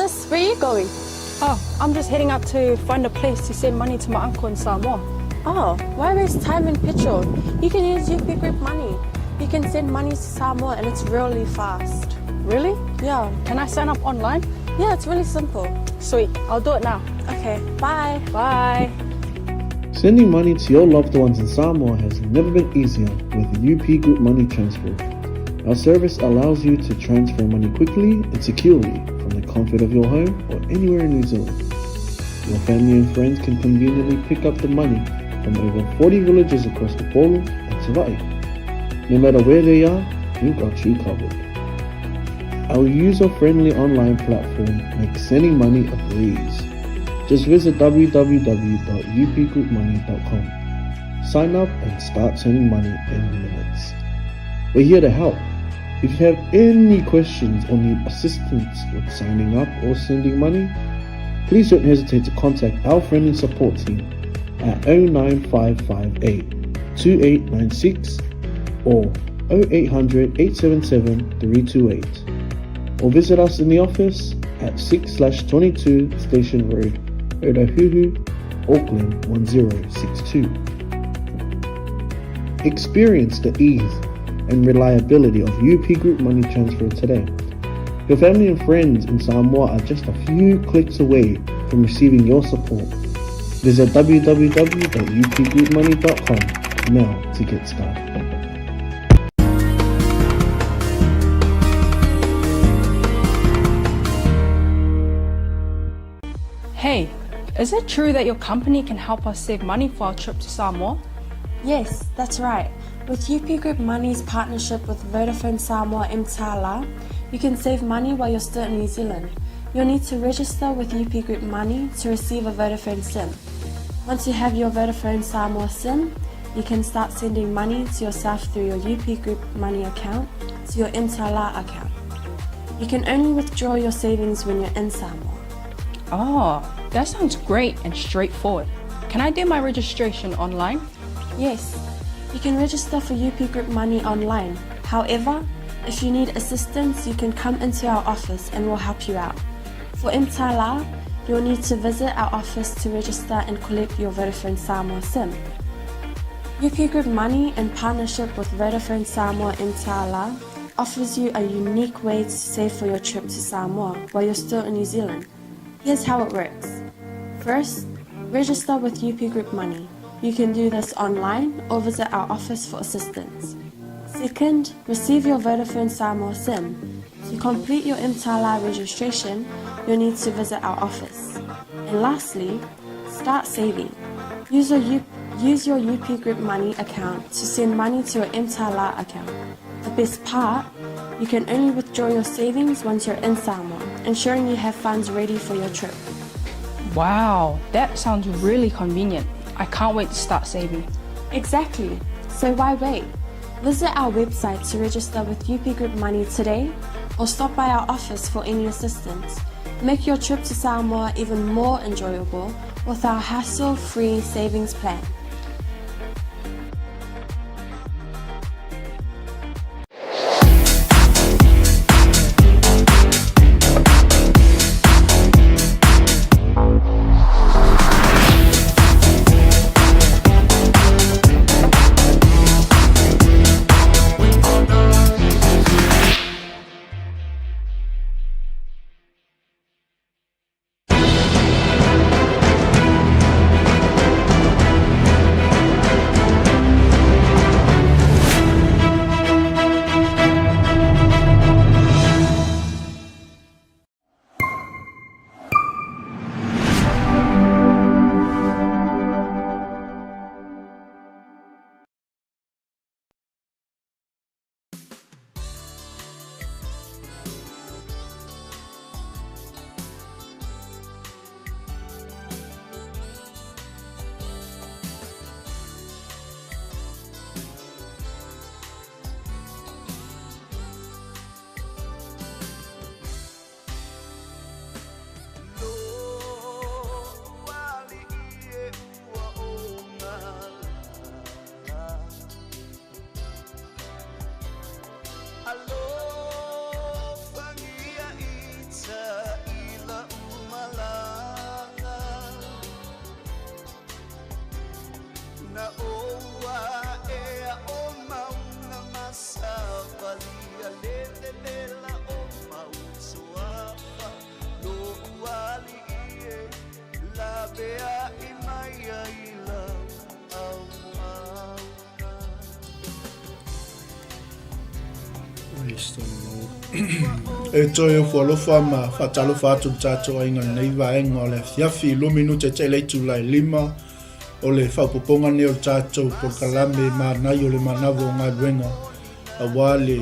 sis, where are you going? Oh, I'm just heading out to find a place to send money to my uncle in Samoa. Oh, why waste time and petrol? You can use UP Group Money. You can send money to Samoa and it's really fast. Really? Yeah. Can I sign up online? Yeah, it's really simple. Sweet, I'll do it now. Okay, bye. Bye. Sending money to your loved ones in Samoa has never been easier with the UP Group Money Transfer. Our service allows you to transfer money quickly and securely from the comfort of your home or anywhere in New Zealand. Your family and friends can conveniently pick up the money from over 40 villages across the Polu and 𝚟𝚑𝚍. No matter where they are, we've got you covered. Our user-friendly online platform makes sending money a breeze. Just visit www.upgroupmoney.com. Sign up and start sending money in minutes. We're here to help. If you have any questions or need assistance with signing up or sending money, please don't hesitate to contact our friendly support team at 09558 2896 or 0800 877 328, or visit us in the office at 6/22 Station Road, Ōtahuhu, Auckland 1062. Experience the ease and reliability of UP Group Money Transfer today. Your family and friends in Samoa are just a few clicks away from receiving your support. Visit www.upgroupmoney.com now to get started. Hey, is it true that your company can help us save money for our trip to Samoa? Yes, that's right. With UP Group Money's partnership with Vodafone Samoa 𝚘𝚘𝚢𝚘, you can save money while you're still in New Zealand. You'll need to register with UP Group Money to receive a Vodafone SIM. Once you have your Vodafone Samoa SIM, you can start sending money to yourself through your UP Group Money account to your 𝚘𝚘𝚢𝚘 account. You can only withdraw your savings when you're in Samoa. Oh, that sounds great and straightforward. Can I do my registration online? Yes, you can register for UP Group Money online. However, if you need assistance, you can come into our office and we'll help you out. For 𝚘𝚘𝚢𝚘, you'll need to visit our office to register and collect your Vodafone Samoa SIM. UP Group Money, in partnership with Vodafone Samoa 𝚘𝚘𝚢𝚘, offers you a unique way to save for your trip to Samoa while you're still in New Zealand. Here's how it works. First, register with UP Group Money. You can do this online or visit our office for assistance. Second, receive your Vodafone Samoa SIM. To complete your 𝚘𝚘𝚢𝚘 registration, you'll need to visit our office. And lastly, start saving. Use your UP Group Money account to send money to your 𝚘𝚘𝚢𝚘 account. The best part, you can only withdraw your savings once you're in Samoa, ensuring you have funds ready for your trip. Wow, that sounds really convenient. I can't wait to start saving. Exactly. So why wait? Visit our website to register with UP Group Money today, or stop by our office for any assistance. Make your trip to Samoa even more enjoyable with our hassle-free savings plan. Praise the Lord. E toi o fualofa ma whatalofa atu tātou ainga nei vaenga o le fiafi luminu te te leitu lai lima o le whaupoponga ne o tātou por kalame Manai o le Manava o ngā ruenga a wale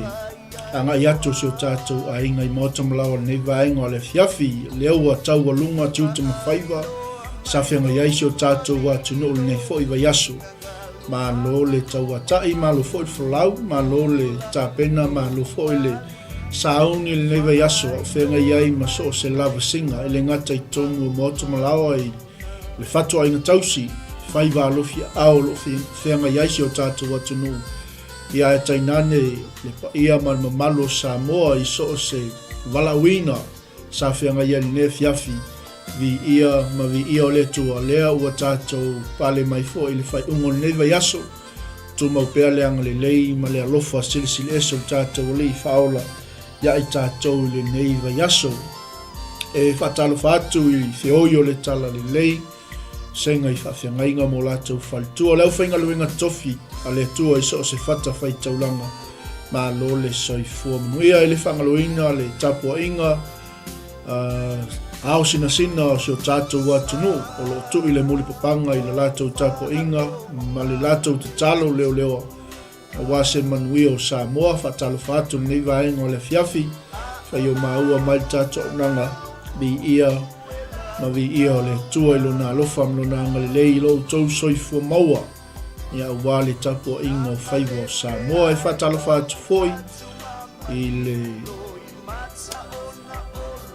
anga iato si o tātou ainga I maotamalawa nei vaenga o le fiafi leo wa tau walunga 𝚘𝚘𝚑𝚝𝚜 sa whianga iai si o tātou wa tunu o le nei fo iwa yaso ma lo le tauatai ma lo foi flau ma lo le tapena ma lo foi le sauni le neva yaso fenga iai ma so se lava singa ele ngata I tongu moto malawa I le fatu ainga tausi fai va lo fia ao lo fenga iai si o tatu watunu ia e tainane le pa ia man mamalo Samoa I so se valawina sa fenga iai le fiafi vi ia ma vi ia o le tua lea ua tātou pale mai fo I le fai ungo neva yaso tu mau pea leanga le lei ma le alofa silisili eso tātou le I faola ia I tātou le neva yaso e whatalo whātu I whioio le tala le lei senga I whawhiangainga mo lātou whalitua leo whainga luenga tofi a le tua I so se whata whai taulanga ma lo le soifua manuia e le whangaloina le tapua inga ao sina o se o tātou watunu o lo tui le muli papanga I le lātou tapo inga ma le lātou te talo leo leo a wase manui o Samoa whatalo whātu nei vaenga o le fiafi whai o maua mai tātou nanga vi ia ma vi ia o le tua ilo nā lofa mlo nā ngalilei lo tau soifua maua ia ua le tapo inga o whaiwa o Samoa e whatalo whātu foi I le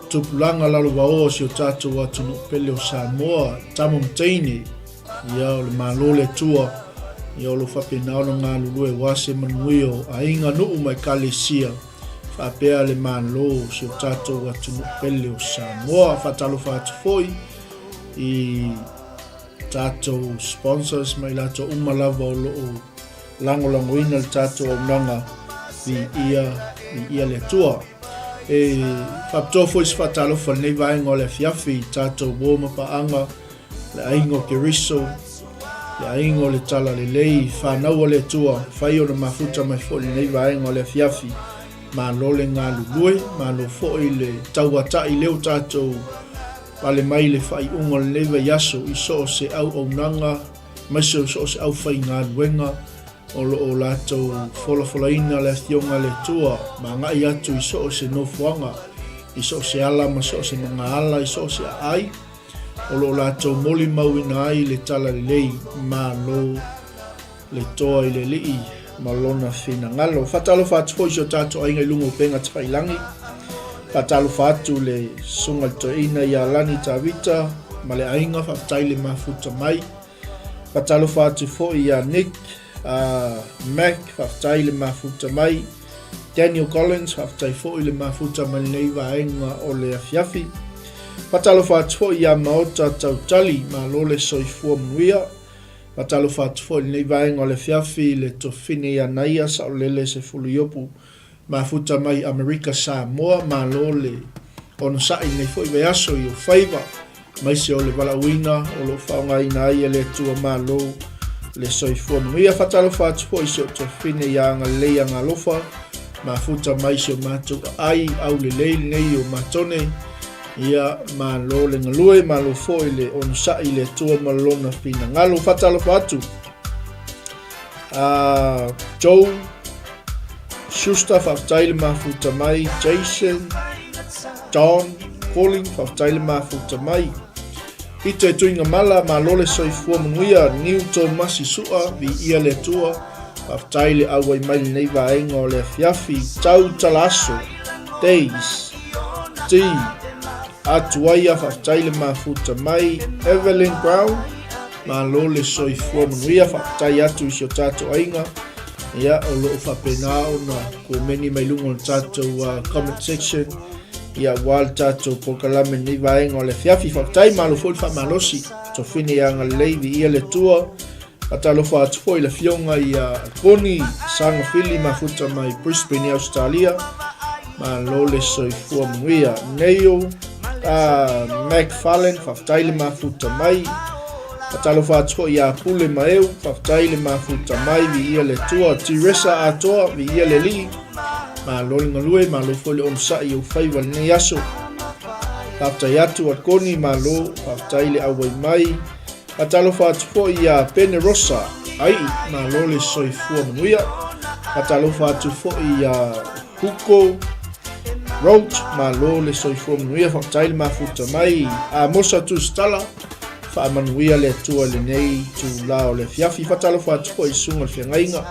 tupulanga lalo wao si o tātou watunu pele o Samoa tamo mtaini ia o le malo le tua ia o lo whapenao no ngā lulue wase manui o a inga nuu mai kalesia whapea le malo si o tātou watunu pele o Samoa whatalo whātu foi I tātou sponsors mai lato umalava o lo o langolangoina le tātou au nanga vi ia le tua e whaptoa foi si whatalo whanei vaenga o le fiafi tātou woma paanga le aingo keriso le aingo le tala le lei whanau o le tua whai o na mafuta mai fo le nei vaenga o le fiafi ma lo le ngā lulue ma lo fo I le tauatai leo tātou pale mai le whai unga le neiva yaso I so se au au nanga mai so se au whai ngā luenga o lo lātou wholawholaina le thionga le tua ma ngai atu I so se nofuanga I so se ala ma so se mga ala I so se ai o lo lātou moli mauina ai le tala le lei ma lo le toa I le lii ma lona whina ngalo whatalo whātu hoi so tātou ainga I lungo penga tawhailangi whatalo whātu le sunga toina I alani tawita ma le ainga whaptai le mafuta mai whatalo whātu foi I Nick Mac whaftai le mafuta mai Daniel Collins whaftai fo I le mafuta mai nei vaenga o le afiafi Patalo whātua I a maota tautali ma lo le soifua manuia Patalo whātua I nei vaenga o le fiafi le tofine I a naia sa o lele se fulu iopu mafuta mai Amerika Samoa ma lo le ono sai nei fo I veaso I o whaiva mai se o le valawina o lo whaonga I na ia le tua ma lo le soifua manuia whatalo whātua I se o tofine I a ngā leia ngā lofa mafuta mai se o mātou ai au le lei nei o matone ia ma lo le ngalue ma lo fo I le ono sai le tua ma lona fina ngalo whatalo whātu Joe Schuster whaftai le mafuta mai Jason John Calling whaftai le mafuta mai I te tuinga mala ma lo le soifua manuia Newton Masisua vi ia le tua whaftai le awai mai nei vaenga o le fiafi tau talaso Days T Atuaia whaftai le mafuta mai Evelyn Brown ma lo le soifua manuia whaftai atu I sio tātou ainga ia o lo whapenao na ko meni mai lungo tātou comment section ia wal tātou pokalame nei vaenga o le fiafi whaftai ma lo fol whamalosi to fine anga leivi ia le tua Atalo whātu fo I le fionga I koni sanga whili mafuta mai Brisbane Australia ma lo le soifua manuia Neil McFarlane whaftai le mafuta mai Atalo whātu I a pule maeu whaftai le mafuta mai vi ia le tua Teresa atoa vi ia le li Malo le ngalue, malo fole on sa i o fai wal nei aso. Whaftai atu at koni malo, whaftai le awai mai. Atalo whaatu fo i a pene rosa, ai malo le soifua manuia. Atalo whaatu fo i a huko, roach, malo le soifua manuia. Whaftai le mafuta mai, a mosa tu stala. Whaamanuia le atua le nei tu lao le fiafi. Whatalo whaatu fo i sunga le whiangainga.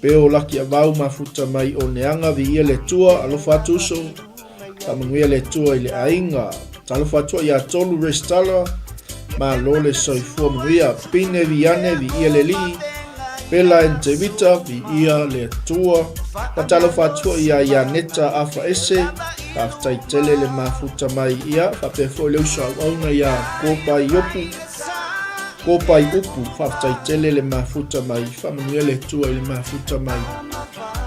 Peo laki a vau mafuta mai o neanga vi ia le tua alo whaatu uso. Whaamanuia le tua i le ainga. Talo whatua i a tolu restala. Ma lo le soifua manuia. Pine vi ane vi ia le li. Pela 𝚟𝚑𝚑𝗏 vi ia le tua. Whatalo whatua i a neta afa ese. Whaftai tele le mafuta mai ia. Whapefo le uso au auna i a kōpai opu. Kōpai upu. Whaftai tele le mafuta mai. Whamanuia le tua i le mafuta mai.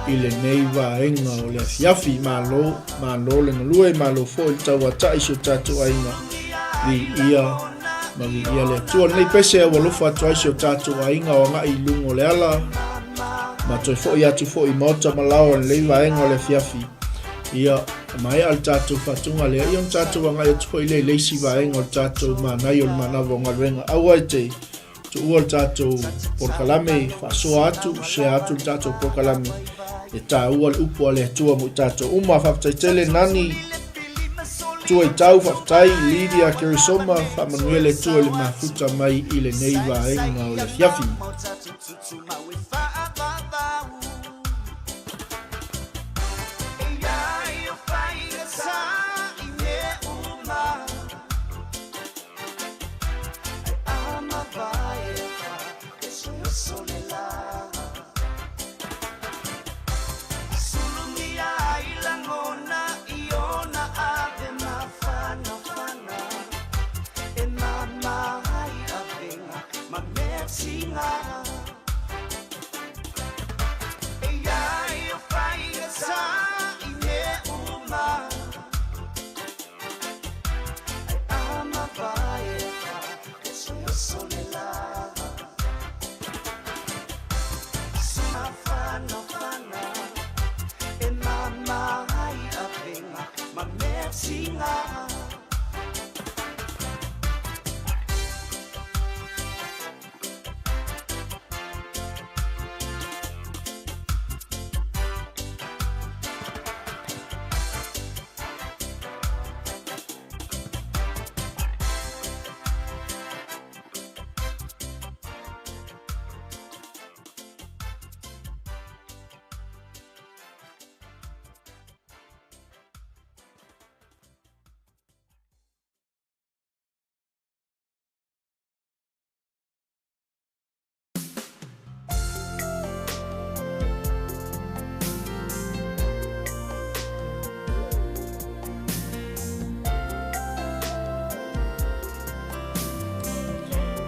I le nei vaenga o le fiafi. Ma lo le ngalue. Ma lo fo i taua taiso tatu ainga. Vi ia. Ma vi ia le tua. Nei pese awa lofa taiso tatu ainga o ngai lungo le ala. Ma toi fo i atu fo i mauta malao le nei vaenga o le fiafi. Ia. Mai al tatou fatunga le ion tatou anga e tupo ile leisi vaenga o tatou Manai o le Manava o Galuega aua e te tu ua tatou porkalame fasoa atu se atu tatou porkalame e ta ua le upu ale atua mo tatou uma whaftaitele nani tua i tau whaftai Lydia Kerisoma whamanuia le tua le mafuta mai i le nei vaenga o le fiafi.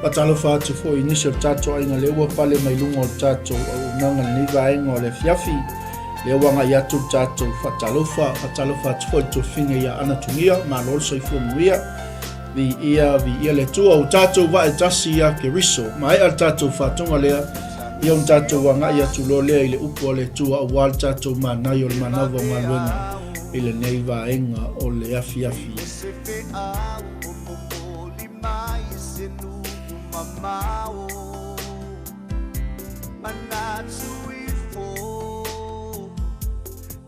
Patalo whaatu fo i nisa tato ainga le ua pale mai lunga o tato au nanga ni vaenga o le fiafi le wanga i atu tato patalo whaatu fo i tofinga i a anatungia ma lol soifua muia vi ia le tua o tato wa e tasi ia ke riso mai al tato whaatunga lea i on tato wanga i atu lo lea i le upo o le tua o wal tato Manai o le Manava o Galuega i le nei vaenga o le afi. Mao manatu ifo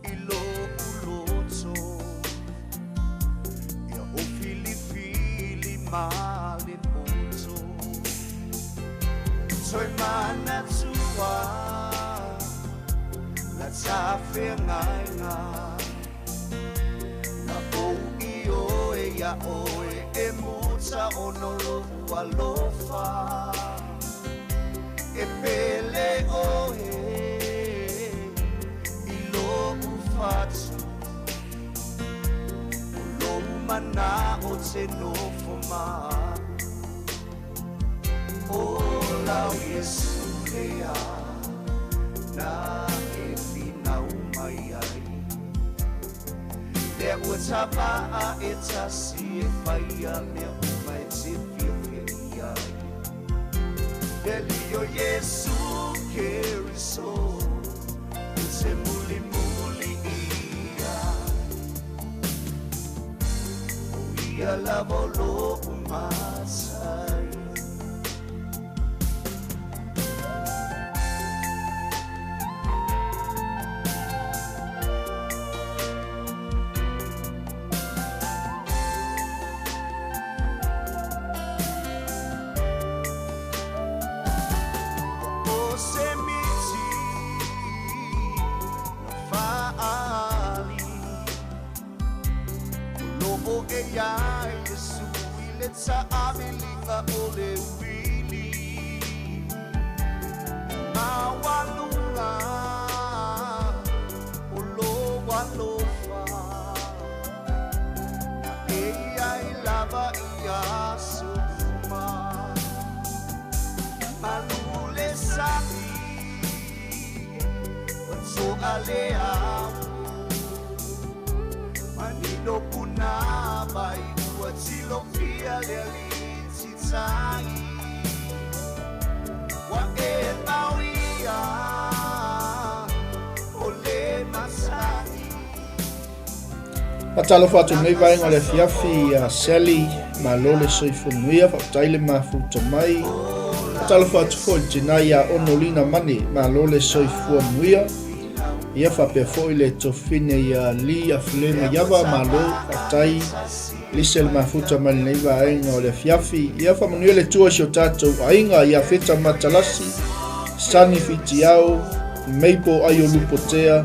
ilo uloto ya ofili malin oto soy manatua la tafe ngainga na o io e ya oe e muta onolo alofa e pele oe ilo ufatu lo mana o te no foma o la Yesu lea na e fina umai ai le utapa a etasi e faia me umai te Delio Yesu Keriso Use muli muli ia lava o lo'o masai o se miti na faali lo'o e ia Yesu ile 𝚟𝚑𝚢𝚢 o le uili mawalunga o lo walofa e ai lava ia suma malule sali so alea manino kuna bai uatilo fia le alititsai wa e tauia o le masai Atalofa atu nei vaenga le fiafi a Sally ma lole soifonuia whakataile ma futa mai. Atalofa atu fo jinai a onolina mani ma lole soifonuia. Ia whapea fo i le tofine ia li a filema iawa ma lo whatai. Lisel ma futa mai nei vaenga o le fiafi. Ia whamanuia le tua sio tātou ainga ia feta matalasi. Sani fiti au, meipo ayo lupotea.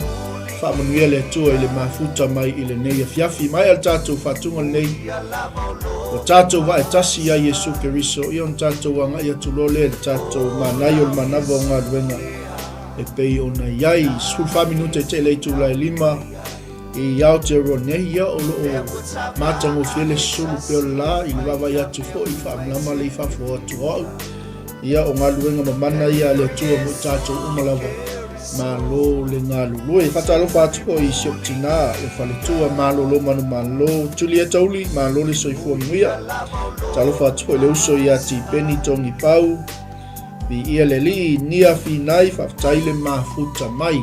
Whamanuia le tua i le mafuta mai i le nei a fiafi mai al tātou whatunga nei o tātou wa e tasi a Yesu Keriso i on tātou wanga i atulole le tātou Manai o le Manava o ngā ruenga e pei o na iai sful 5 minute te leitu lai 5 i Aotearoa ia o loo matango fiele sulu peo la i wawa i atu fo i whaamlama le i whafo atu au ia o ngā ruenga mamana ia le tua mo tātou umalava malo le ngalulu e fatalofa atu po i sioptina le faletua malo lo manu malo Julieta uli malo le soifua muia talofa atu po le uso i ati peni tongi pau vi ia le li nia finai whaftaile mafuta mai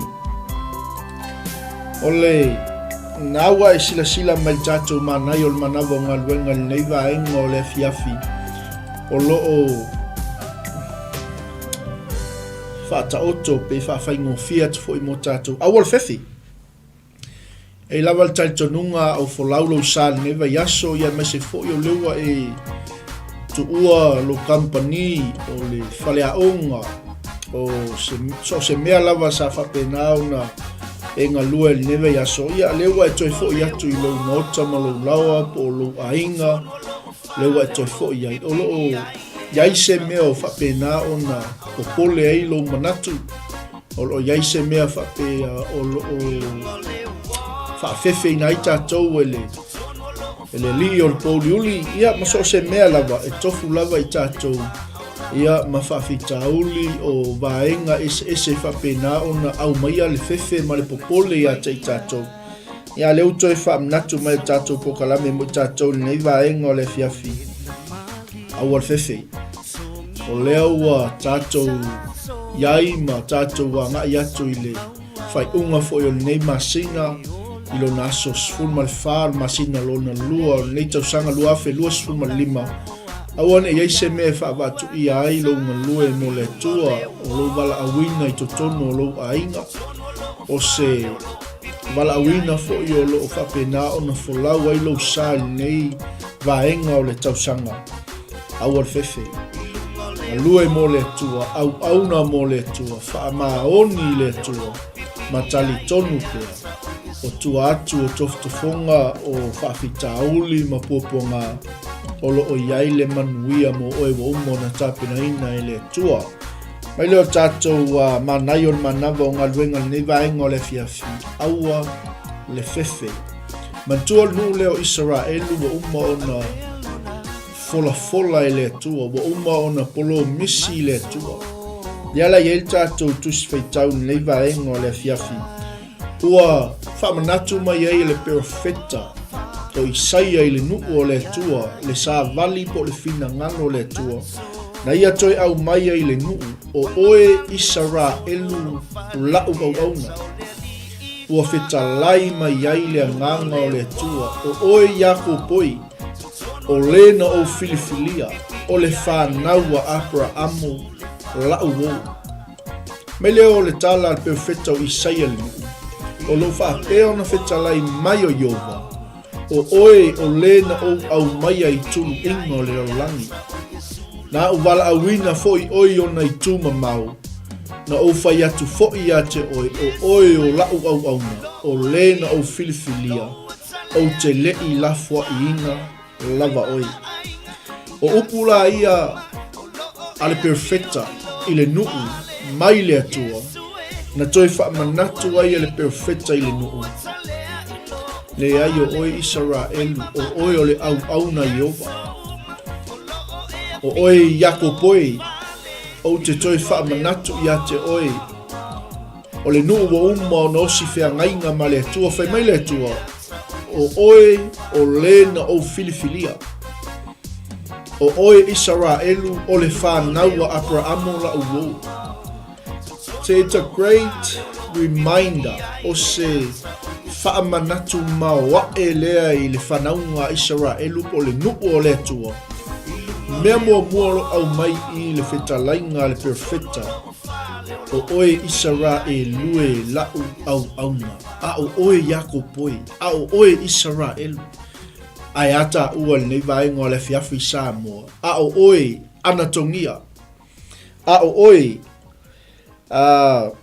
ole nawa e sila mai tatou Manai o le Manava o ngaluenga le nei vaenga o le fiafi o loo fata oto pe fa faingo fiat fo i mo tātou awal fefi e lava le taitonunga au folaulo sal neva yaso ia mese fo i o leua e tuua lo company o le faleaonga o se mea lava sa whapenao na e ngā lua le neva yaso ia leua e toi fo i atu i lau ngota ma lau laua po lau ainga leua e toi fo i ai o loo iai se mea o whapena o na o pole ai lo manatu o iai se mea whapea o whawhewhe i nai tātou ele li o le pōliuli ia maso se mea lava e tofu lava i tātou ia ma whawhitauli o vaenga ese whapena o na au maia le whewhe ma le popole ia te i tātou ia leo toi whamnatu mai tātou pokalame mo tātou nei vaenga o le fiafi au al whewhe o leo wa tātou iai ma tātou wa ngai atu i le whai unga fo i o nei masina i lo naso sful mal whār masina lo na lua o nei tausanga lua fe lua sful mal 5 awane iai se mea whaavatu i ai lo ngā lua e mo le tua o lo wala awina i to tono o lo ainga o se wala awina fo i o lo o whapena o na folau ai lo sa nei vaenga o le tausanga awal whewhe lue mo le tua au auna mo le tua whaamaoni le tua matali tonu pea o tua atu o toftofonga o whawhitauli ma puaponga o lo o iai le manuia mo oe wa umo na tapina ina i le tua mai leo tātou Manai o le Manava o ngā luenga nei vaenga o le fiafi aua le whewhe mantua nu leo Israelu wa umo o na fola e le tua wa uma ona polo misi le tua yala yel tātou tusi feitau nei vaenga o le fiafi ua whamanatu mai ei le perfecta o Isaia i le nuu o le tua le sa vali po le fina ngano le tua na ia toi au mai i le nuu o oe Israelu lau au auna ua fetalai mai ai le nganga o le tua o oe Iako poi o lena o filifilia o le whānaua Abrahamo lau o. Me leo le tala al perfecta o Isaia le nuku. O lo whaapea ona whetalai mai o Iova. O oe o lena o au maia i tulu ingo le rolangi. Na u wala awina foi oi ona i tuma mau. Na o whai atu foi ate oe o oe o lau au auna. O lena o filifilia. O te lei lafua i ina lava oi. O upula ia ale perfecta i le nuu mai le atua. Na toi wha manatu ai ale perfecta i le nuu. Le ai o oe Israelu, o oe o le au auna Iova. O oe Iakopoi, o te toi wha manatu i ate oe. O le nuu wa uma o na osi whea ngainga ma le atua, whai mai le atua. O oe o lena o filifilia. O oe Israelu o le whānaua Abrahamo la uo. It's a great reminder o se whaamanatu maua e lea i le whanaunga Israelu o le nuu o le atua. Mea mua mualo au mai i le whetalainga le perfecta. O oe Israelu e lau au auna. A o oe Iakopoi. A o oe Israelu. Ai ata ua le nei vaenga o le fiafi Samoa. A o oe Anatongia. A o oe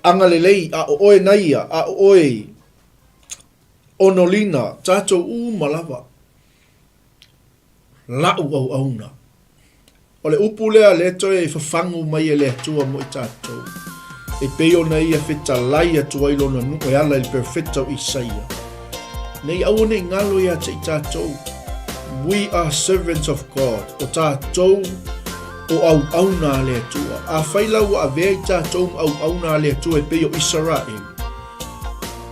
Angalelei. A o oe Naia. A o oe Onolina. Tato malava. Lau au auna. O le upulea le toe whawhangu mai e le atua mo i tato. E peo na ia whetalai atua i lona nu e ala il perfecta o Isaia. Nei au ne ngalo ia te i tato. We are servants of God. O tātou o au auna le atua. A whailau a vea i tātou au auna le atua e peo Israel.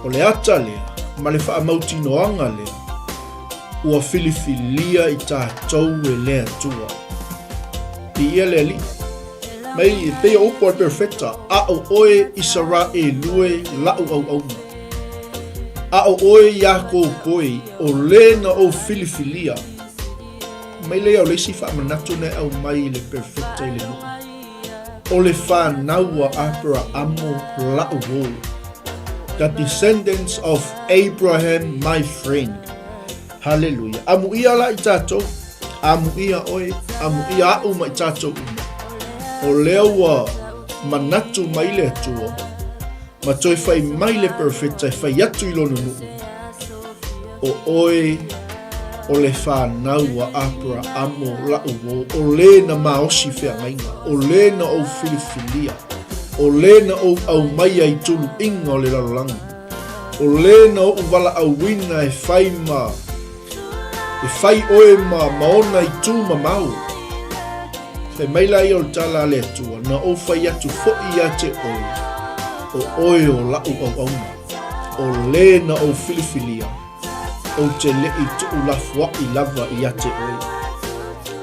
O le ata lea, ma le whaamauti noanga lea. Ua filifilia i tātou e le atua. I ia le li. Mai e peo upo al perfecta. A o oe Israel lue lau au auna. A o oe Iakopoi o lena o filifilia. Mai lea o leisi whaamanatu ne au mai le perfecta i le nuu. O le whānaua Abrahamo lau o. The descendants of Abraham, my friend. Hallelujah. Amu ia la i tātou. Amu ia oe. Amu ia au mai tātou uma. O lewa manatu mai le atua. Ma toi whai mai le perfecta e whai atu i lona nuu. O oe o le whānaua Abrahamo lau o. O lena maosi whea mainga. O lena o filifilia. O lena o au mai ai tulu inga o le lalolanga. O lena o wala au wina e whai ma. E whai oe ma maona i tūma mau. Whai maila i o tala le atua. Na o whai atu fo'i ate oe. O oe o lau au auna. O lena o filifilia. O te lei tuu lafua i lava i ate oe.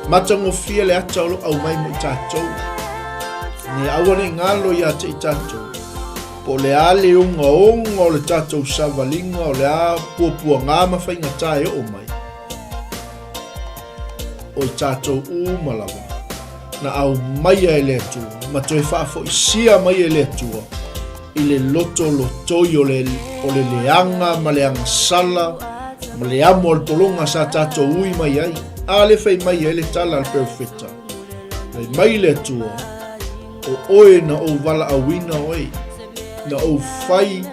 Matango fia le ata olo au mai mo i tātou. Ni awane ngalo i ate i tātou. Po le ale unga o le tātou savalinga o le a puapua ngama whainga tae o mai. O i tātou malawa. Na au mai e le atua. Ma toi whaafo i sia mai e le atua. I le loto lotoi o le leanga, ma le anga sala, ma le amo al tolonga sa tātou ui mai ai. A le whai mai e le tala al perfecta. Lai mai le atua. O oe na o wala awina oe. Na o whai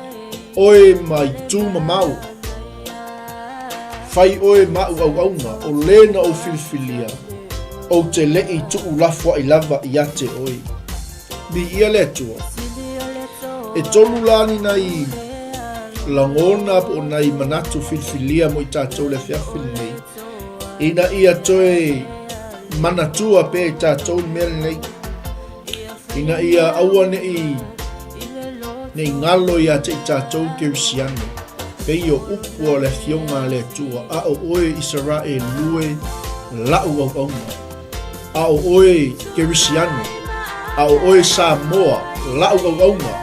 oe mai tūma mau. Whai oe mau au aunga. O lena o filifilia. O te lei tuu lafua i lava i ate oe. Bi ia le atua. E tolu lani nai langona po nai manatu filifilia mo i tātou le whiawhili nei. Ina ia toe manatua pe i tātou mele nei. Ina ia aua nei ngalo ia te i tātou Kirisiano. Pei o upu o le fionga le tua. A o oe Israel lue lau au aunga. A o oe Kirisiano. A o oe Samoa lau au aunga.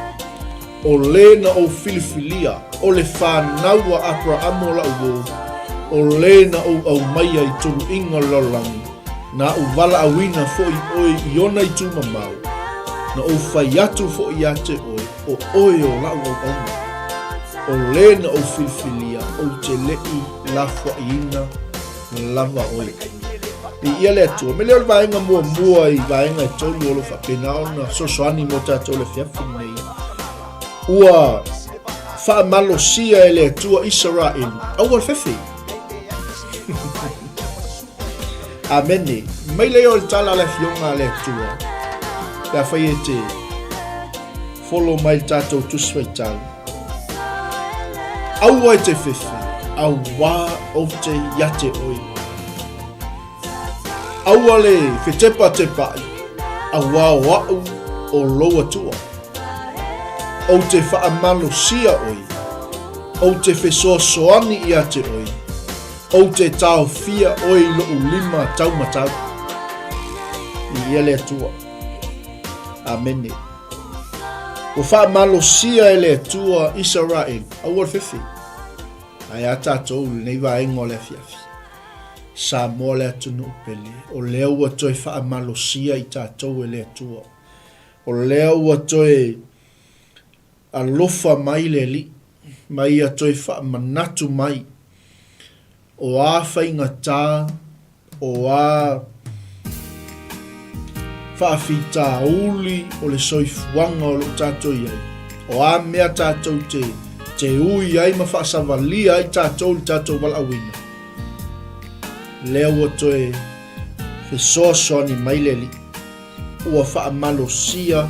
O lena o filifilia. O le whānaua Abrahamo lau o. o le na au mai ai tolu inga lolangi na au wala awina fo I oi iona I tumamau na au fai atu fo I ate oi o oi o lau au o le na au filfilia o te lei lafwa ina lava oi I ia le atua me leo le vaenga mua I vaenga I tolu olo whapenao na sosoani mo tatou le fiafi nei ua whaamalosia e le atua Israel au al fefe Amene mai leo le tala le fionga le atua la fai e te follow mai tatou tuswaital au ai te fefe au wā o te yate oi au ale fetepa te pai au wā wau o loa tua o te whaamalosia oi o te fesoasoani I ate oi o te tau fia oi lo ulima tau matau I ele atua amene o whaamalosia ele atua Israel au al fefe ai ata tau nei vaenga o le fiafi sa mo le atunu upele o leo ua toi whaamalosia I tātou ele atua o leo ua toi alofa mai le li mai a toi whaamanatu mai o a whaingatā o a whaafita uli o le soifuanga o lo tātou iai o a mea tātou te ui ai ma whaasavalia ai tātou walawina leo ua toe fesoasoani mai le li ua whaamalosia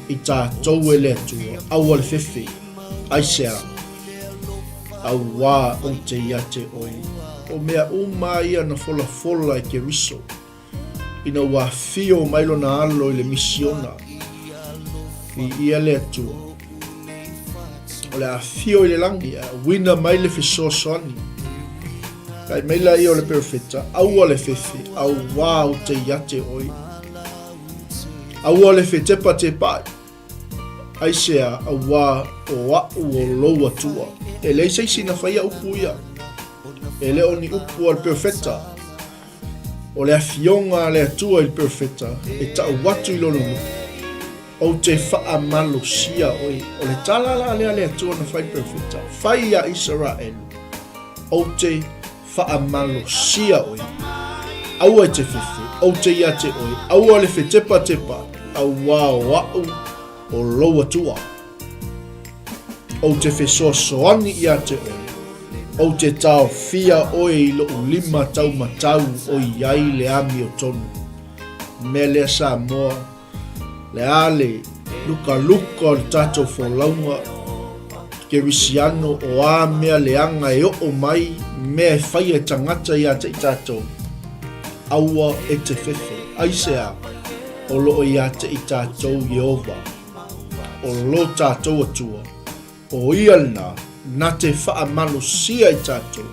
I tātou ele atua au ale fefe ai sea au wā o te iate oi o mea uma ia na fola I ke riso ina wā fio mailo na alo I le misiona I ia le atua o le a fio I le langi a wina mai le fesoasoani kai meila I o le perfeta au ale fefe au wā o te iate oi au ale fetepa te pai ai sea au wā o au o loa tua e le seisi na whaia upu ia e le oni upu al perfeta o le afionga le atua il perfeta e tau watu I lolo o te whaamalosia oi o le talala le atua na whai perfeta whai a Israel o te whaamalosia oi au ai te fefe o te iate oi au ale fetepa au wā o au o loa tua o te fesoasoani I ate oi o te tau fia oi I lo ulima tau matau o iai le ami o tonu me lea sa moa le ale luka o le tatou folaunga ke risiano o a mea leanga e o mai mea e whai e tangata I ate I tatou aua e te fefe aisea o loo I ate I tatou Yehova o lo tātou atua o ialna na te whaamalosia I tātou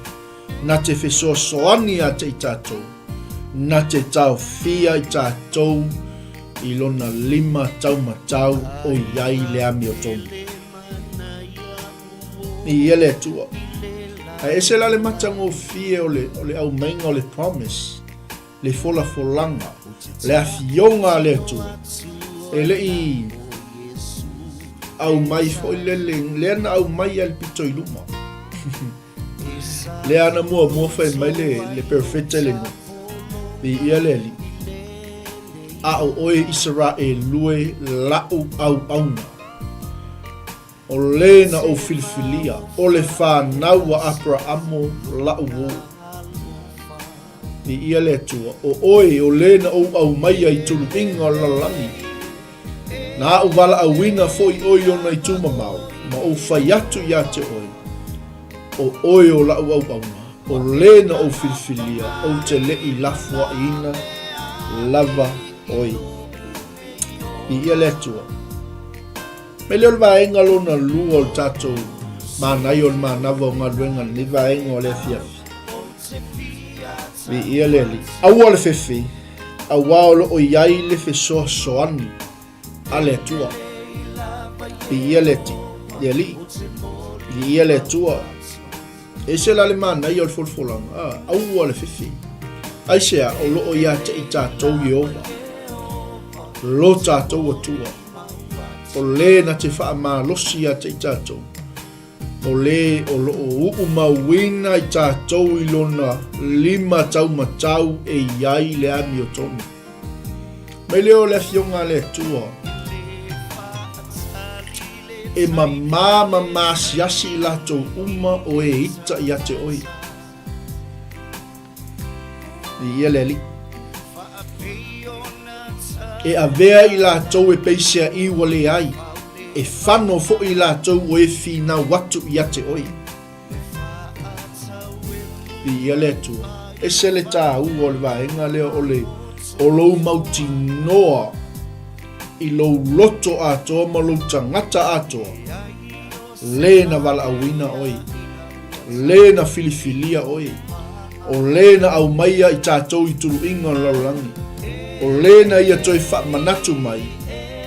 na te fesoasoani ate I tātou na te tau fia I tātou I lona 5 taumatau o iai le ami o tonu I ele atua a ese la le matango fie o le au mainga o le promise le folanga le afionga le atua e le I au mai foi le na au mai al pito I luma le ana mo fai mai le perfect le no I ele li a o oi Israel lue la au auna o le na o filfilia o le fa naua Abrahamo la o I ele tua o oi o le na au mai ai tulu inga lalani na o wala awina foi oi o na I tumamau ma o fai atu I ate oi o oi o la au o le na o filfilia o te lei lafua ina lava oi I ele atua me leo le vaenga lona lua o le tatou manai o le manava o Galuega le vaenga o le afiafi I ele li au o le fefe au o lo o iai le fesoasoani ale atua I ele ti I ele atua E se la le Manai o le folfolanga, au le fifi. Ai sea o loo ia te i tātou i owa. Lo tātou atua. O le na te wha malosi ia te i tātou. O le o loo mauina i tātou i lona 5 tau matau e iai le ami o tonu. Me leo le fionga le tua. E mama siasi i latou o e ita i ate oi. I ele li. E avea i latou e peisea i wale ai. E whano fo i latou o e whina watu i ate oi. I ele tua. E se le tā ua o le vaenga leo o le o lou mauti noa i lou loto atoa ma lou tangata atoa. Le na wala awina oi. Le na filifilia oi. O le na au maia i tātou i turu inga laurangi. O le na ia toi wha manatu mai.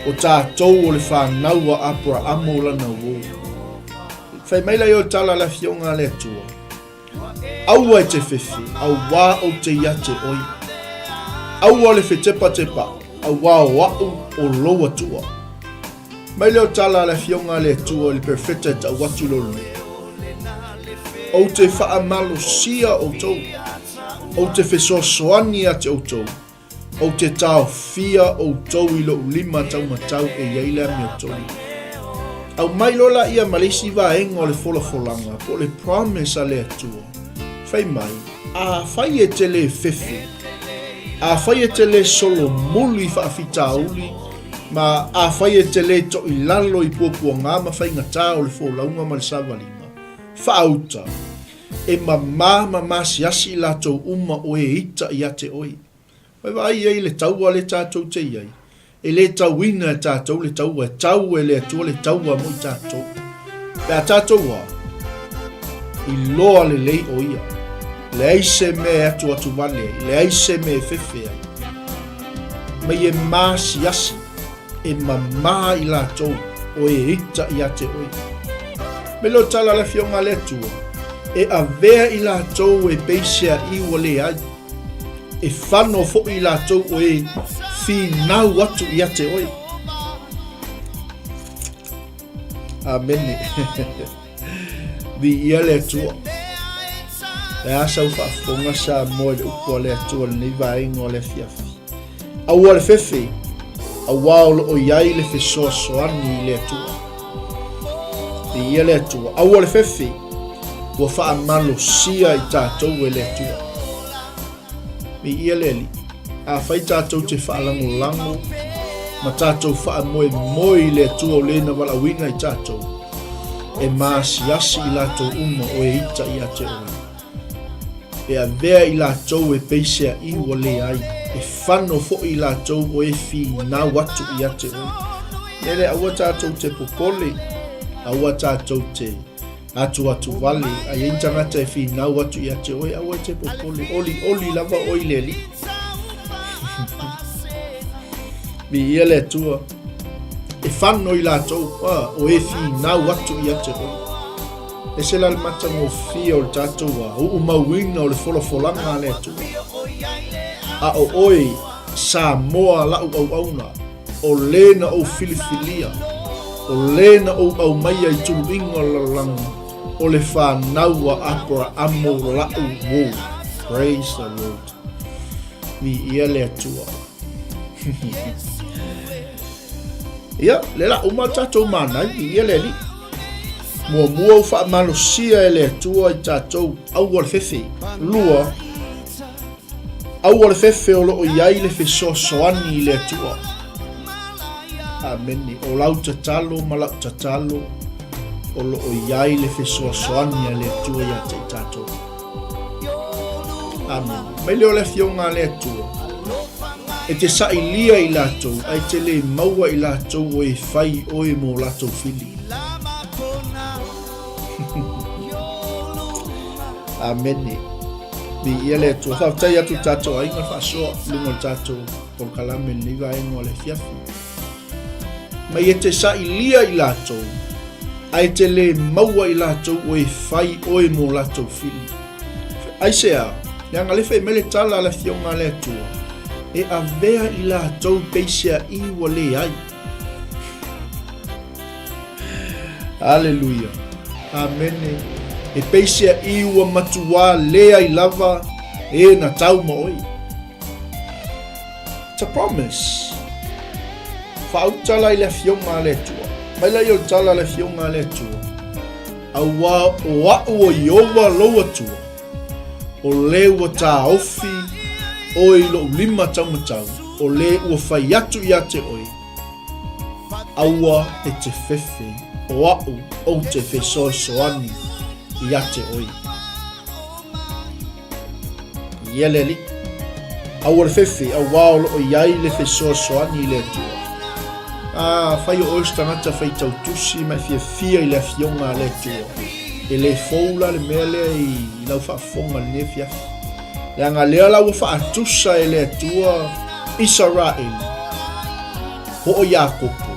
O tātou o le whānaua apura amo lana wō. Whai maila i o tala la fionga le atua. Aua i te whiwhi, au wā o te iate oi. Aua le whetepa tepa, au wā o wau o loa tua. Maila o tala la fionga le atua le perfecta ta watu lolu. O te wha malo sia o tau. O te whesosoani a te o tau. O te tau fia o tau i lo 5 tau matau e iaila mi o tau. Au mai lola ia malisi vaenga o le folanga po le promise a le atua. Whai mai, a whai e te le whiwhi. A whai e te le solo muli whaafita uli. Ma a whai e te le to i lalo i pōpua ngā ma whai ngatā o le folanga ma le sawalinga. Whaauta. E mama siasi i latou o e ita i ate oi. Wai vai ei le taua le tātou te iai. E le tauina e tātou le taua. E tau e le atua le taua mo i tātou. Pea tātou a. I loa le lei o ia. Le aise me atu vale. Le aise me whewhea. Mai e siasi. E mama i latou o e ita i ate oi. Me lo tala le fionga le atua. E avea i latou e peisea i wale ai. E whano fo i latou o e whinau atu i ate oi. Amene. Di ia le atua. E asa whaafonga sa moe le upo le atua le nei vaenga o le fiafi. Aua le whewhi. Aua o iai le whesoasoani i le atua. Di ia le atua. Aua le whewhi. Ua whaamalo sia i tātou e le atua. Mi ia leli, a whai tātou te whaalango ma tātou whaamoe le atua o lena walawina i tātou. E siasi i latou o e ita i ate oi. E a vea i latou e peisea i wale ai. E whano fo i latou o e whina watu i ate oi. Nere aua tātou te popole, aua tātou te atu vale, a ien tangata e whina watu i ate oi, aua te popole, oli lava oi leli. Mi ia le atua. E whano i latou, o e whina watu i ate oi. E se la le matanga o fia o le tātou a, o mauina o le folanga le atua. A o oi, sa moa lau au auna, o lena o filifilia, o lena o au maia i tulu inga lalanga, o le whānaua apura amo lau wō. Praise the Lord. Mi ia le atua. Ia, le la uma tātou Manai, mi ia le li. Mua u whaamalosia e le atua i tātou aua le whewhi. Lua, aua le whewhi o loo iai le whesoasoani i le atua. Ameni, o lau tatalo ma lau tatalo. O loo iai le whesoasoani a le atua i ate i tātou. Amen. Mai leo le fionga le atua. E te sailia i lātou, ai te le maua i lātou o e whai oe mō lātou whili. Amene. Mi ia le atua. Whautai atu tātou a inga whaasoa, lunga tātou por kalame ni vai ngō le fiafu. Mai e te sailia i lātou, ai te le maua I lātou o e whai oe mō lātou whili. Ai se au, ia ngā lewe mele tala la fionga le atua, e a vea I lātou peisia I wa le ai. Hallelujah. Amen. E peisia I wa matua le ai lava e na tau ma oi. It's a promise. Whautala I le fionga le atua. Mai lai o tala le fionga le atua. Awa o au o iowa lo atua. O le ua tā ofi o I lo lima taumatau. O le ua whai atu I te oi. Aua e te whewhi. O au o te whesoasoani I te oi. Ieleli. Aua le whewhi. Awa o lo iai le whesoasoani le tua. Whai o ois tangata whai tautusi mai fia I le fionga le tua. E le foula le mea lea I lau whaafonga le fiafi. Le anga lea lau whaatusa e le tua Israel. Ho o Iakopo.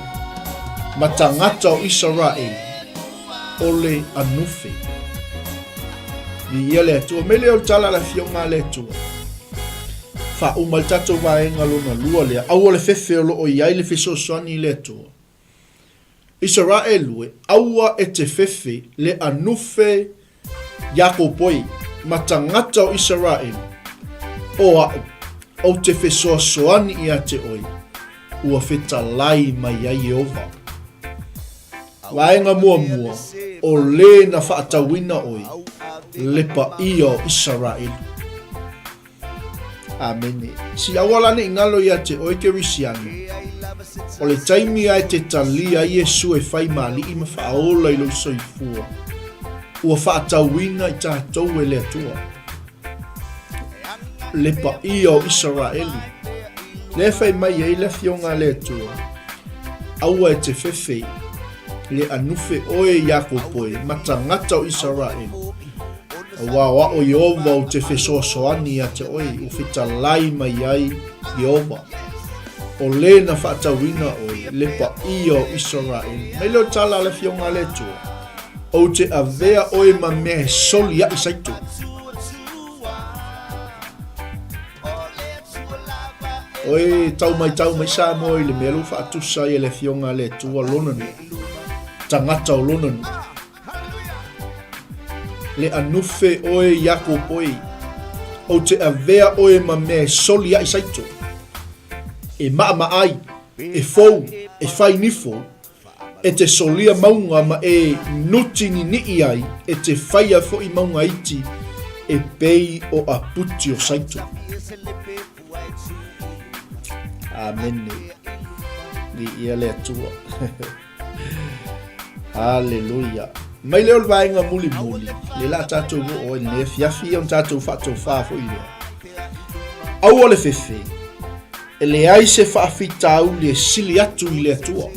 Ma tangata o Israel. O le anufe. Ni ia le tua. Me leo tala le fionga le tua. Fa umal tato vaenga lona lua lea. Aua le fefe o lo o iai le fesosoani le tua. Israel ue, aua e te fefe le anufe Iakopoi, ma tangata o Israel. O au, o te fesoasoani I te oi, ua fetalai mai ai Jehova. Waenga mua mua, o le na whaatawina oi, lepa I o Israel. Amen. Si awalane ingalo I te oi ke risiano. O le taimi ai te talia Iesu e whai mali I ma whaola I lo soifua. Ua whaatawina I tātou e le atua. Lepa I o Israeli. Le whai mai e le fionga le atua. Aua e te whewhi. Le anufe oe Iakopoe. Matangata o Israeli. Wa o Jehova o te whesoasoani a te oi. O whitalai mai ai Jehova. O le na whaatawina oi, lepa I o Israel. Mai leo tala le fionga le tua. O te avea oi ma mea soli a isaitu. Oi, tau mai sa moi le melu whaatusa I le fionga le tua lonanu. Tangata o lonanu. Le anufe oi Iakopoi. O te avea oi ma mea soli a isaitu. E maa ai, e fou, e whai nifo, e te solia maunga ma e nuti ni ai, e te whaia fo I maunga iti, e pei o a puti o saitu. Amen. Ni ia le atua. Hallelujah. Mai leo le vaenga muli muli, le la tatou o e ne fiafi on tatou whatou whafo I lea. Au o le fefe. E le ai se whaafitau le sili atu I le atua.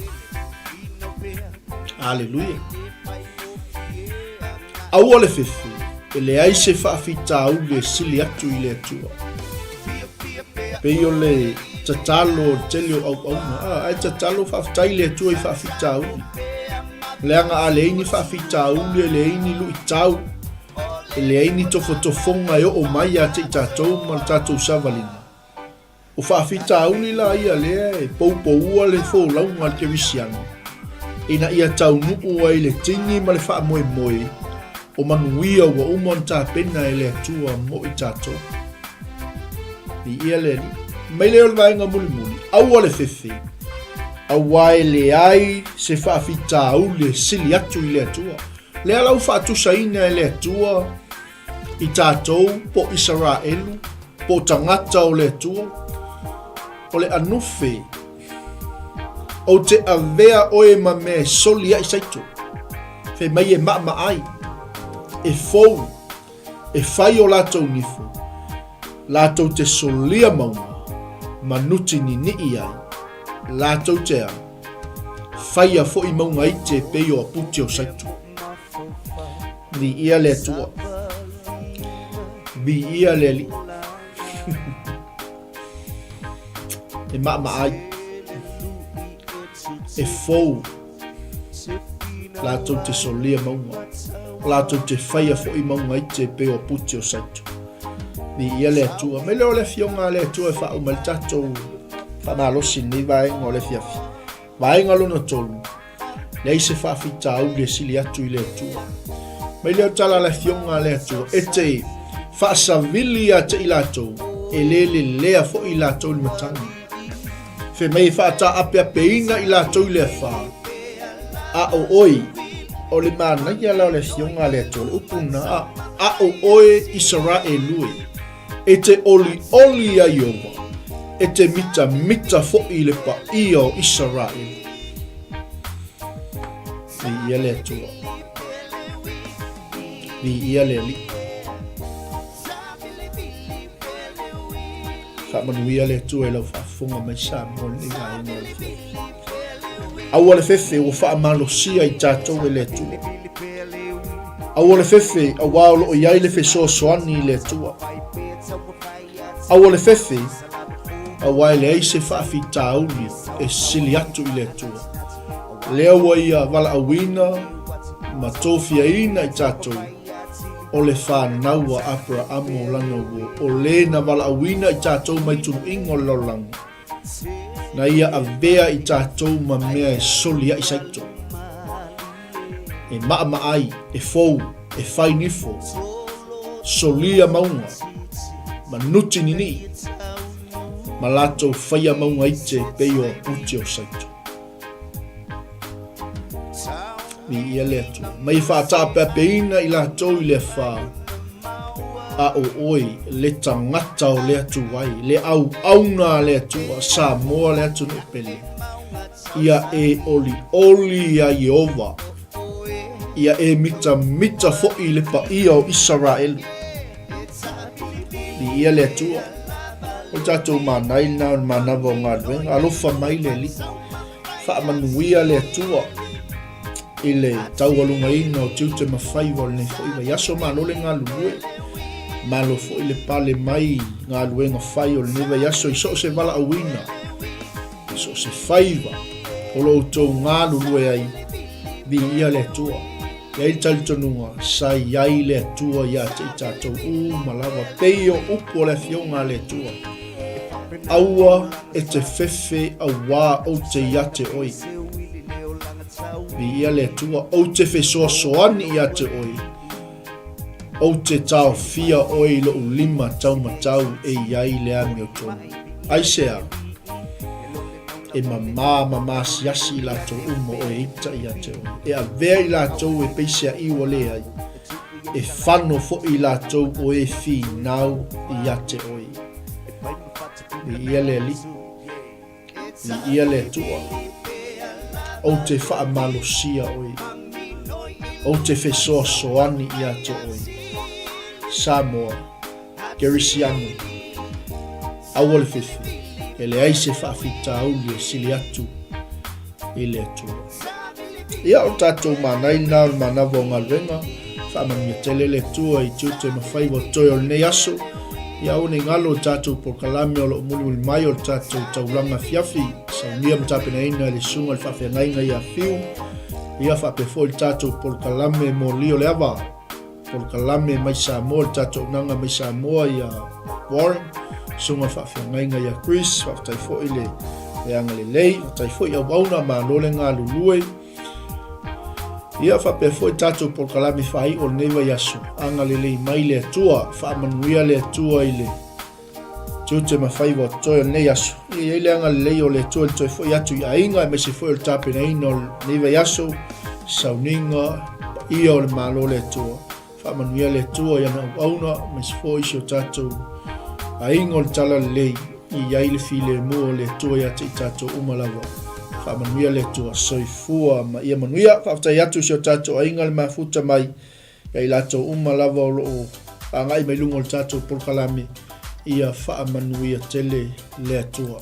Hallelujah. Au o le fefe. E le ai se whaafitau le sili atu I le atua. Pei o le tatalo telio au auna. Ai tatalo whaafitai le atua I whaafitau. Leanga a le ini whaafitau le ini lu I tau. E le ini tofotofonga e o mai a te I tātou ma tātou savalina. O whaafita auni la ia lea e poupoua le fōlaunga al ke risiano. Ina ia tau nuu ai le tingi ma le wha moe moe. O manuia ua umon tā pena e le atua mo I tātou. I ia le li. Mai leo le vaenga muli muli. Aua le fefe. Aua e le ai se whaafita au le sili atu I le atua. Lea lau whaatusa ina e le atua. I tātou po Israelu. Po tangata o le atua. O le anufe o te avea oe ma me soli a isaitu. Fe mai e maa ai. E fou. E whai o lātou nifu. Lātou te solia maunga. Manuti ni ai. Lātou te a. Whai a fo I maunga I te peo a puti o saitu. Ni ia le tua. Bi ia le li. E maa ai. E fou. Lātou te solia maunga. Lātou te whaia fo I maunga I te peo puti o saitu. Ni ia le atua. Me leo le fionga le atua e wha umel tatou whamalosi ni vaenga o le fiafi. Vaenga lona tolu. Le se wha fita au le sili atu I le atua. Me leo tala le fionga le atua. E te wha savili a te I lātou. E le lea fo I lātou li matangi. Fe mei wha ta ape apeina I lātou le wha. A o oi. O le mana ia lao le fionga le atua. Le upuna a o oi 𝚟𝚑𝚍𝚎. E te oli a Iova. E te mita fo I le pa I o 𝚟𝚑𝚍𝚎. Ni ia le atua. Ni ia le li. Whamanuia le atua e lau whaafonga mai sa mole ni vaenga o le fiafi. Aua le fefe o whaamalosia I tātou e le atua. Aua le fefe a wāolo o iai le fesoa soani le atua. Aua le fefe a wai le eise whaafi tāuli e sili atu I le atua. Lea wa ia wala awina ma tōwhia ina I tātou o le whānaua apra amo langa ua. O le na wala awina I tātou mai tunu ingo lolanga. Na ia a vea I tātou ma mea e solia I saito. E maa maai, e fou, e whainifo. Solia maunga. Ma nuti nini. Ma lato whaia maunga I te peo puti o saito. Ni ia le atu. Mai whaatapa peina I lato I le wha. A o oi, le tangata o le atu wai. Le au auna le atu a sa moa le atu no pele. Ia e oli a Iova. Ia e mita fo I le pa ia o 𝚟𝚑𝚍𝚎. Ni ia le atua. O tātou Manai na Manava o Galuega. Alofa mai le li. Whaamanuia le atua. I le taualungaina o 𝚟𝚑𝚍𝚎 o le fo I vai aso malo le Galulue. Malo fo I le pale mai Galuega whai o le vai aso I so se wala awina. I so se whaiva. O lo tau Galulue ai. Ni ia le atua. Ia talitonunga sai ai le atua ia te I tātou malawa peio upo le fionga le atua. Aua e te fefe a wā o te iate oi. Ia le atua o te fesoa soani ia te oi. O te tau fia oi lo ulima tau matau e iai le ami o tonu. Ai sea. E mama siasi la to umo o ita ia te oi. E a vea I la to e peisea iwa le ai. E whano fo I la to o e fi nau ia te oi. Ni ia le li. Ni ia le tua. O te whaamalosia oi. O te fesoa soani ia te oi. Samoa. Gerisiano. Aua le fefe. E le aise whaafita auli e sili atu I le atua. Ia o tātou Manai na Manava o Galuega. Whaamania tele le atua I 𝚟𝚑𝚍𝚎 wa toi o le nei aso. Ia o ne ngalo o tātou porkalame o lo muli mai o tātou taulanga fiafi. Saunia matapena ina le sunga le whawhengainga ia fiu. Ia whapefo I tātou porkalame mo lio le awa. Porkalame mai Samoa le tātou nanga mai Samoa ia Warren. Sunga whawhengainga ia Chris. Whawtaifo I le anga le lei. Whawtaifo I awauna ma lole ngā lulue. Ia whapefo I tātou porkalame whai o newa yasu. Anga le lei mai le atua. Whaamanuia le atua I le 𝚟𝚑𝚍𝚎 wa toi o nei yasu. Ia le anga le lei o le atua le toi fo I atu I ainga. E mese fo I le tāpena ina o newa yasu. Sauninga. Ia o le malo le atua. Whaamanuia le atua I ana awauna. Mese fo I o tātou ainga o le tala le lei. I ai le file mua o le atua I ate I tātou umalawa. Whaamanuia le atua soifua ma ia manuia. Whaftai atu si o tātou ainga le mafuta mai. Ia I lātou umalawa o loo. Angai mai lungo le tātou porkalame. Ia whaamanuia tele le atua.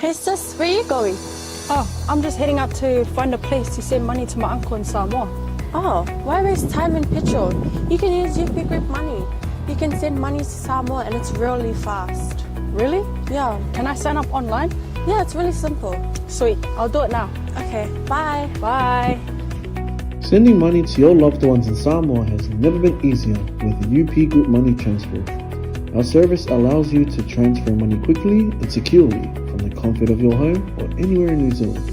Hey sis, where are you going? Oh, I'm just heading out to find a place to send money to my uncle in Samoa. Oh, why waste time and petrol? You can use UP Group Money. You can send money to Samoa and it's really fast. Really? Yeah. Can I sign up online? Yeah, it's really simple. Sweet, I'll do it now. Okay, bye. Bye. Sending money to your loved ones in Samoa has never been easier with the UP Group Money Transfer. Our service allows you to transfer money quickly and securely from the comfort of your home or anywhere in New Zealand.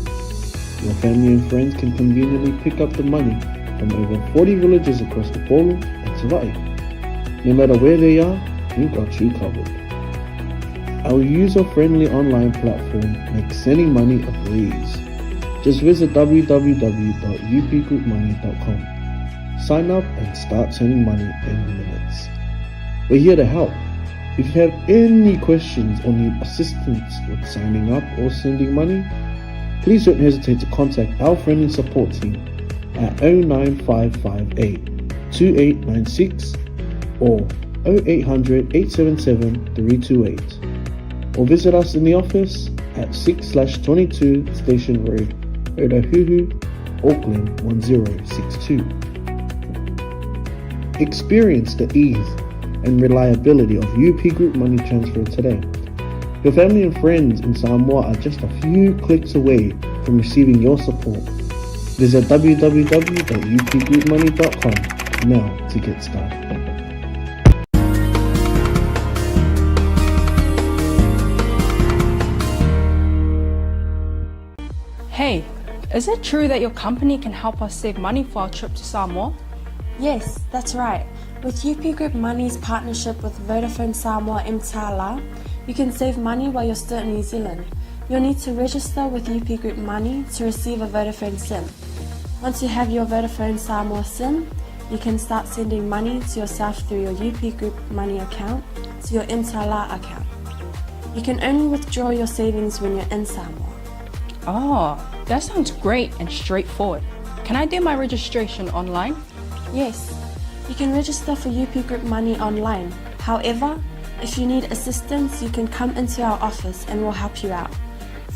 Your family and friends can conveniently pick up the money from over 40 villages across the Polo and 𝚟𝚑𝚍. No matter where they are, we've got you covered. Our user-friendly online platform makes sending money a breeze. Just visit www.𝚘𝗚𝗦𝗖𝗟𝗔𝗜𝗠𝗘𝗥. Sign up and start sending money in minutes. We're here to help. If you have any questions or need assistance with signing up or sending money, please don't hesitate to contact our friendly support team at 09558-2896 or 0800-877-328, or visit us in the office at 6/22 Station Road, 𝚟𝚑𝚙𝚎𝚘, Auckland 1062. Experience the ease and reliability of UP Group Money Transfer today. Your family and friends in Samoa are just a few clicks away from receiving your support. Visit www.upgroupmoney.com now to get started. Hey, is it true that your company can help us save money for our trip to Samoa? Yes, that's right. With UP Group Money's partnership with Vodafone Samoa 𝚘𝚘𝚢𝚘, you can save money while you're still in New Zealand. You'll need to register with UP Group Money to receive a Vodafone SIM. Once you have your Vodafone Samoa SIM, you can start sending money to yourself through your UP Group Money account to your 𝚘𝚘𝚢 account. You can only withdraw your savings when you're in Samoa. Oh, that sounds great and straightforward. Can I do my registration online? Yes, you can register for UP Group Money online. However, if you need assistance, you can come into our office and we'll help you out.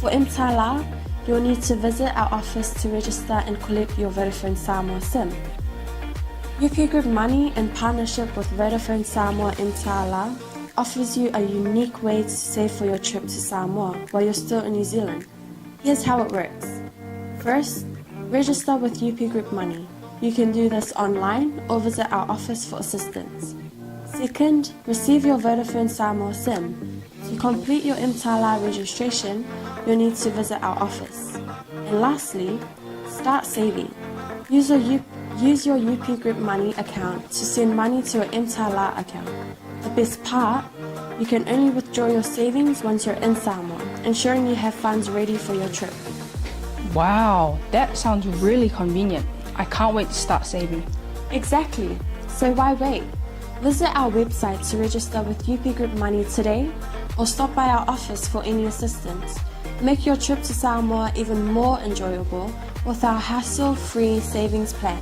For 𝚘𝚘𝚢, you'll need to visit our office to register and collect your Vodafone Samoa SIM. UP Group Money, in partnership with Vodafone Samoa 𝚘𝚘𝚢𝚘, offers you a unique way to save for your trip to Samoa while you're still in New Zealand. Here's how it works. First, register with UP Group Money. You can do this online or visit our office for assistance. Second, receive your Vodafone Samoa SIM. To complete your 𝚘𝚘𝚢 registration, you'll need to visit our office. And lastly, start saving. Use your UP Group Money account to send money to your 𝚘𝚘𝚢 account. The best part, you can only withdraw your savings once you're in Samoa, ensuring you have funds ready for your trip. Wow, that sounds really convenient. I can't wait to start saving. Exactly. So why wait? Visit our website to register with UP Group Money today, or stop by our office for any assistance. Make your trip to Samoa even more enjoyable with our hassle-free savings plan.